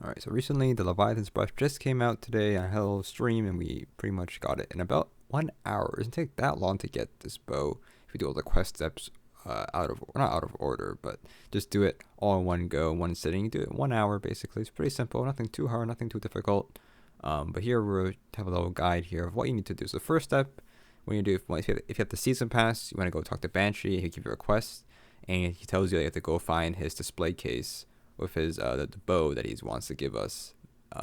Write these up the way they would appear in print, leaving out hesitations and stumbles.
Alright, so recently the Leviathan brush just came out today. I had a little stream and we pretty much got it in about 1 hour. It doesn't take that long to get this bow if you do all the quest steps not out of order, but just do it all in one go, one sitting. You do it in 1 hour basically. It's pretty simple, nothing too hard, nothing too difficult. But here we have a little guide here of what you need to do. So the first step, when you do, if you have the season pass, you want to go talk to Banshee. He'll give you a request, and he tells you that you have to go find his display case with his the bow that he wants to give us,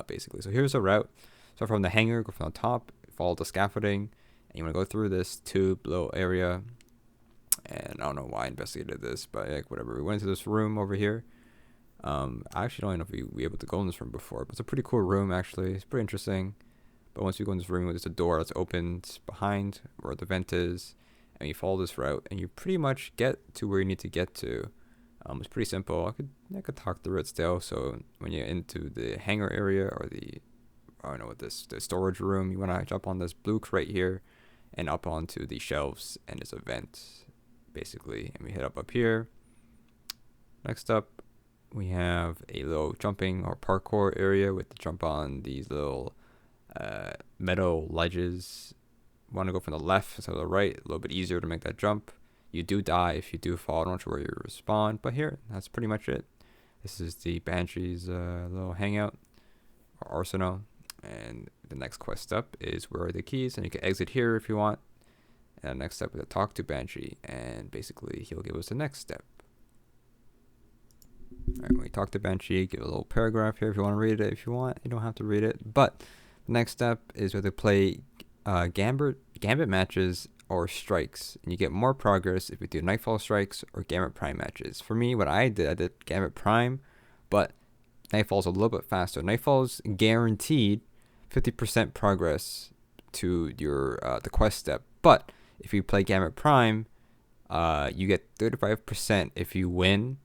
basically. So here's a route. So from the hangar, go from the top, follow the scaffolding, and you want to go through this tube little area. And I don't know why I investigated this, but like whatever. We went into this room over here. I actually don't know if we were able to go in this room before, but it's a pretty cool room actually. It's pretty interesting. But once you go in this room, there's a door that's opened behind where the vent is, and you follow this route, and you pretty much get to where you need to get to. It's pretty simple. I could talk through it still. So when you're into the hangar area or I don't know what the storage room, you want to jump on this blue crate here, and up onto the shelves, and there's a vent, basically. And we head up here. Next up, we have a little jumping or parkour area with the jump on these little metal ledges. Want to go from the left to the right, a little bit easier to make that jump. You do die if you do fall. I'm not sure where you respawn, but here, that's pretty much it. This is the Banshee's little hangout or arsenal. And the next quest step is where are the keys, and you can exit here if you want. And the next step is to talk to Banshee, and basically he'll give us the next step. Alright, when we talk to Banshee, give a little paragraph here if you want to read it. If you want, you don't have to read it. But the next step is where to play gambit matches or strikes, and you get more progress if you do Nightfall strikes or Gambit Prime matches. For me, what I did Gambit Prime, but Nightfall's a little bit faster. Nightfall's guaranteed 50% progress to your the quest step, but if you play Gambit Prime, you get 35% if you win,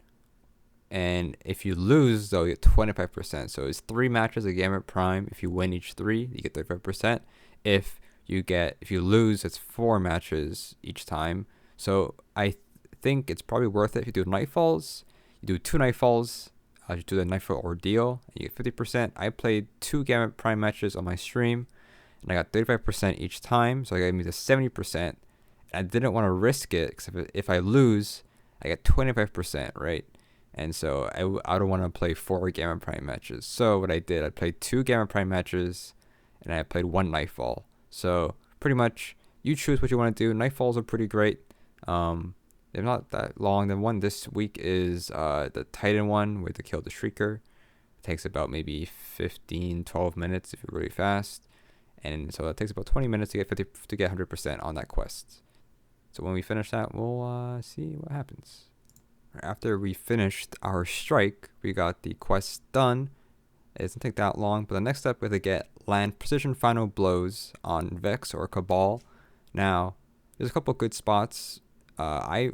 and if you lose, though, you get 25%. So it's 3 matches of Gambit Prime. If you win each 3, you get 35%. If you lose, it's 4 matches each time. So I think it's probably worth it if you do Nightfalls. You do 2 Nightfalls. You do the Nightfall Ordeal, and you get 50%. I played 2 Gambit Prime matches on my stream, and I got 35% each time. So I got me to 70%. I didn't want to risk it, because if I lose, I get 25%, right? And so I don't want to play 4 Gamma Prime matches. So what I did, I played 2 Gamma Prime matches, and I played 1 Nightfall. So pretty much, you choose what you want to do. Nightfalls are pretty great. They're not that long. The one this week is the Titan one, where to kill the Shrieker. It takes about maybe 12 minutes if you're really fast. And so it takes about 20 minutes to get 100% on that quest. So when we finish that, we'll see what happens. After we finished our strike, we got the quest done. It doesn't take that long, but the next step is to get land precision final blows on Vex or Cabal. Now, there's a couple good spots. I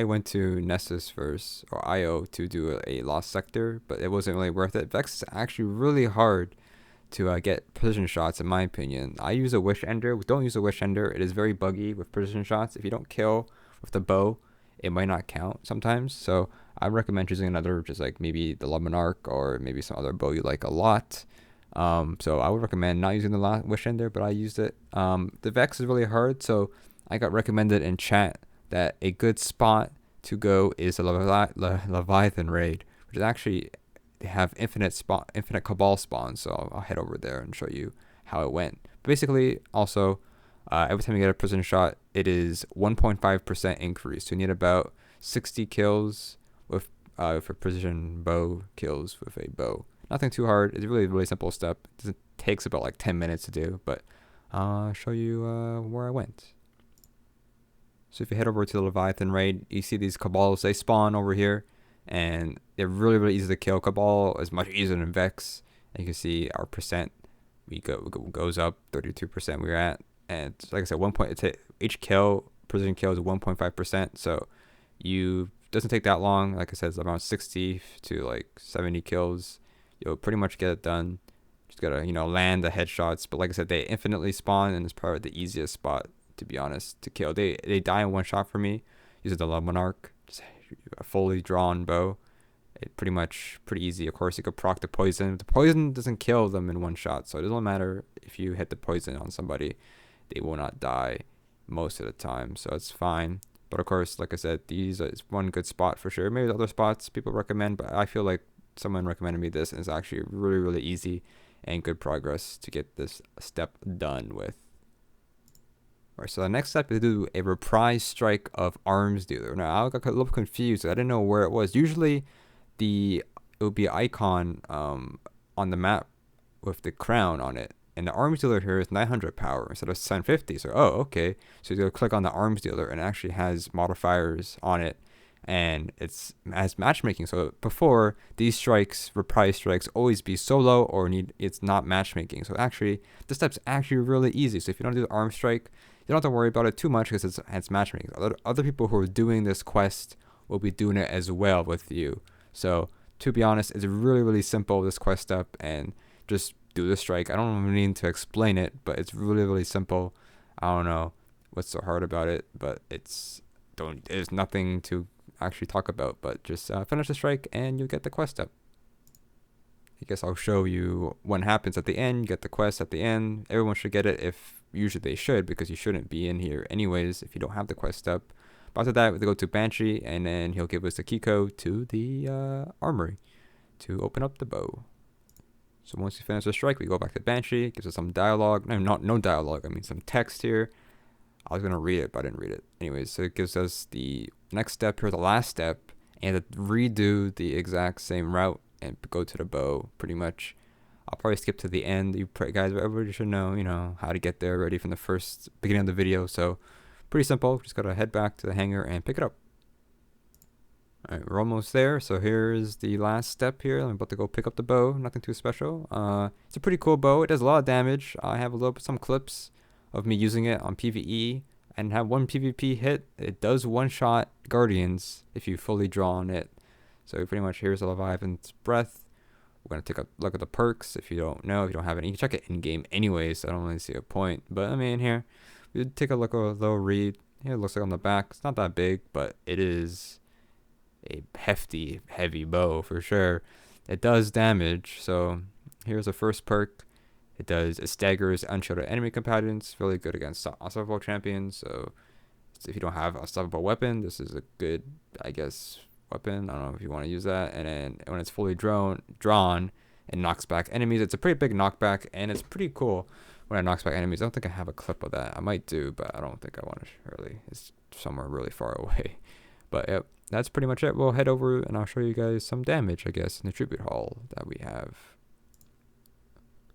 went to Nessus first, or IO, to do a lost sector, but it wasn't really worth it. Vex is actually really hard to get precision shots, in my opinion. I use a Wish Ender. Don't use a Wish Ender. It is very buggy with precision shots. If you don't kill with the bow, it might not count sometimes. So I recommend choosing another, just like maybe the Monarch or maybe some other bow you like a lot. So I would recommend not using the Wish Ender, but I used it. The Vex is really hard, so I got recommended in chat that a good spot to go is the Leviathan raid, which is actually, they have infinite Cabal spawns. So I'll head over there and show you how it went. But basically, also, every time you get a precision shot, it is 1.5% increase. So you need about 60 kills with for precision bow kills with a bow. Nothing too hard. It's really, really simple step. It takes about like 10 minutes to do, but I'll show you where I went. So if you head over to the Leviathan raid, you see these Cabals. They spawn over here, and they're really, really easy to kill. Cabal is much easier than Vex. And you can see our percent goes up, 32% we're at. And like I said, each precision kill is 1.5%. So doesn't take that long. Like I said, it's around 60 to like 70 kills. You'll pretty much get it done. Just gotta, land the headshots. But like I said, they infinitely spawn, and it's probably the easiest spot, to be honest, to kill. They die in one shot for me using the Monarch, just a fully drawn bow. Pretty easy. Of course, you could proc the poison. The poison doesn't kill them in one shot, so it doesn't matter if you hit the poison on somebody, they will not die most of the time, so it's fine. But of course, like I said, these is one good spot for sure. Maybe the other spots people recommend, but I feel like someone recommended me this, and it's actually really easy and good progress to get this step done with. Alright, so the next step is to do a reprise strike of Arms Dealer. Now, I got a little confused. I didn't know where it was. Usually, it would be an icon on the map with the crown on it. And the Arms Dealer here is 900 power instead of 750. So, oh, okay. So you go click on the Arms Dealer, and it actually has modifiers on it. And has matchmaking. So before, these strikes, reprise strikes, always be solo or it's not matchmaking. So actually, this step's actually really easy. So if you don't do the arm strike, you don't have to worry about it too much because it's matchmaking. Other people who are doing this quest will be doing it as well with you. So to be honest, it's really simple, this quest step, and just do the strike. I don't even need to explain it, but it's really simple. I don't know what's so hard about it, but there's nothing to actually talk about, but just finish the strike and you'll get the quest step. I guess I'll show you what happens at the end. You get the quest at the end. Everyone should get it, if usually they should, because you shouldn't be in here anyways if you don't have the quest step. But after that, we go to Banshee, and then he'll give us the key code to the armory to open up the bow. So once you finish the strike, we go back to Banshee. It gives us some dialogue. No dialogue. I mean some text here. I was gonna read it, but I didn't read it. Anyways, so it gives us the next step here, the last step, and to redo the exact same route and go to the bow. Pretty much, I'll probably skip to the end. You guys, everybody should know, how to get there already from the beginning of the video. So pretty simple. Just gotta head back to the hangar and pick it up. All right, we're almost there. So here's the last step here. I'm about to go pick up the bow. Nothing too special. It's a pretty cool bow. It does a lot of damage. I have some clips of me using it on PvE and have one PvP hit. It does one-shot Guardians if you fully draw on it. So pretty much here's a Leviathan's Breath. We're going to take a look at the perks. If you don't know, if you don't have any, you can check it in-game anyways. So I don't really see a point. But I mean, here, we take a look at a little read. Here it looks like on the back. It's not that big, but it is a hefty, heavy bow for sure. It does damage. So here's the first perk. It staggers unshielded enemy combatants, really good against unstoppable champions. So if you don't have a unstoppable weapon, this is a good, I guess, weapon. I don't know if you want to use that. And then when it's fully drawn, it knocks back enemies. It's a pretty big knockback, and it's pretty cool when it knocks back enemies. I don't think I have a clip of that. I might do, but I don't think I want to really. It's somewhere really far away. But yep, that's pretty much it. We'll head over, and I'll show you guys some damage, I guess, in the tribute hall that we have.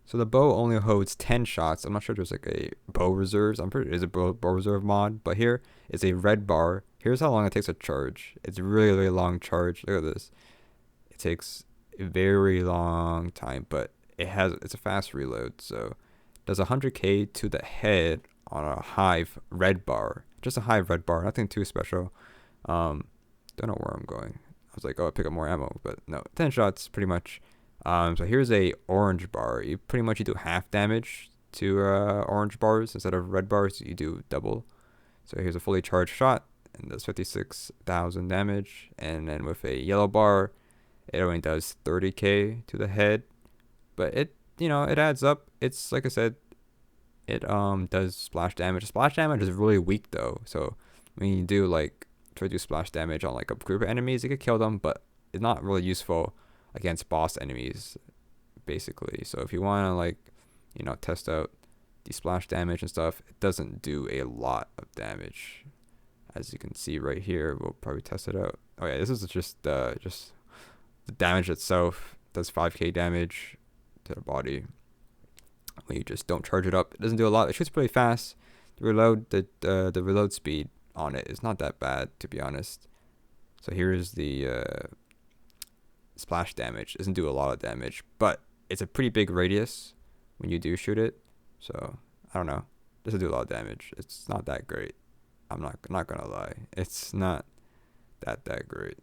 So the bow only holds 10 shots. I'm not sure if there's like a bow reserves. I'm pretty sure there's a bow reserve mod. But here is a red bar. Here's how long it takes to charge. It's a really long charge. Look at this. It takes a very long time, but it's a fast reload. So it does 100k to the head on a hive red bar. Just a hive red bar. Nothing too special. Don't know where I'm going. I was like, oh, I pick up more ammo, but no. 10 shots pretty much. So here's a orange bar. You do half damage to orange bars instead of red bars. You do double. So here's a fully charged shot, and does 56,000 damage. And then with a yellow bar, it only does 30k to the head, but it adds up. It's like I said, it does splash damage. Splash damage is really weak though. So when you try to do splash damage on like a group of enemies, you could kill them, but it's not really useful against boss enemies, basically. So if you want to test out the splash damage and stuff, it doesn't do a lot of damage, as you can see right here. We'll probably test it out. Oh yeah, this is just the damage itself. It does 5k damage to the body when you just don't charge it up. It doesn't do a lot. It shoots pretty fast. The reload speed on it is not that bad, to be honest. So here's the splash damage. It doesn't do a lot of damage, but it's a pretty big radius when you do shoot it. So I don't know. It doesn't do a lot of damage. It's not that great. I'm not gonna lie. It's not that great,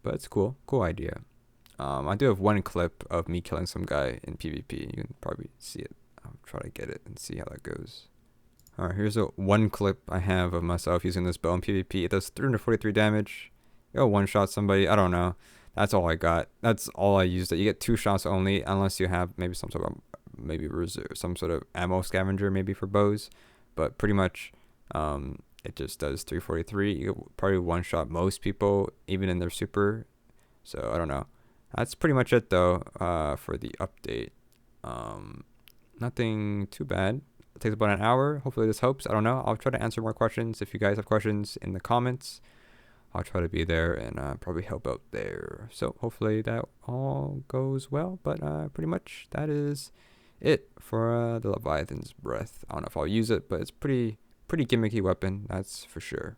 but it's cool. Cool idea. I do have one clip of me killing some guy in PvP. You can probably see it. I'll try to get it and see how that goes. Alright, here's one clip I have of myself using this bow in PvP. It does 343 damage. You'll one shot somebody. I don't know. That's all I got. That's all I used. It. You get 2 shots only, unless you have maybe some sort of maybe reserve, some sort of ammo scavenger maybe for bows. But pretty much, it just does 343. You probably one shot most people, even in their super. So I don't know. That's pretty much it though. For the update. Nothing too bad. It takes about an hour. Hopefully this helps. I don't know. I'll try to answer more questions. If you guys have questions in the comments, I'll try to be there and probably help out there. So hopefully that all goes well. But pretty much that is it for the Leviathan's Breath. I don't know if I'll use it, but it's pretty gimmicky weapon. That's for sure.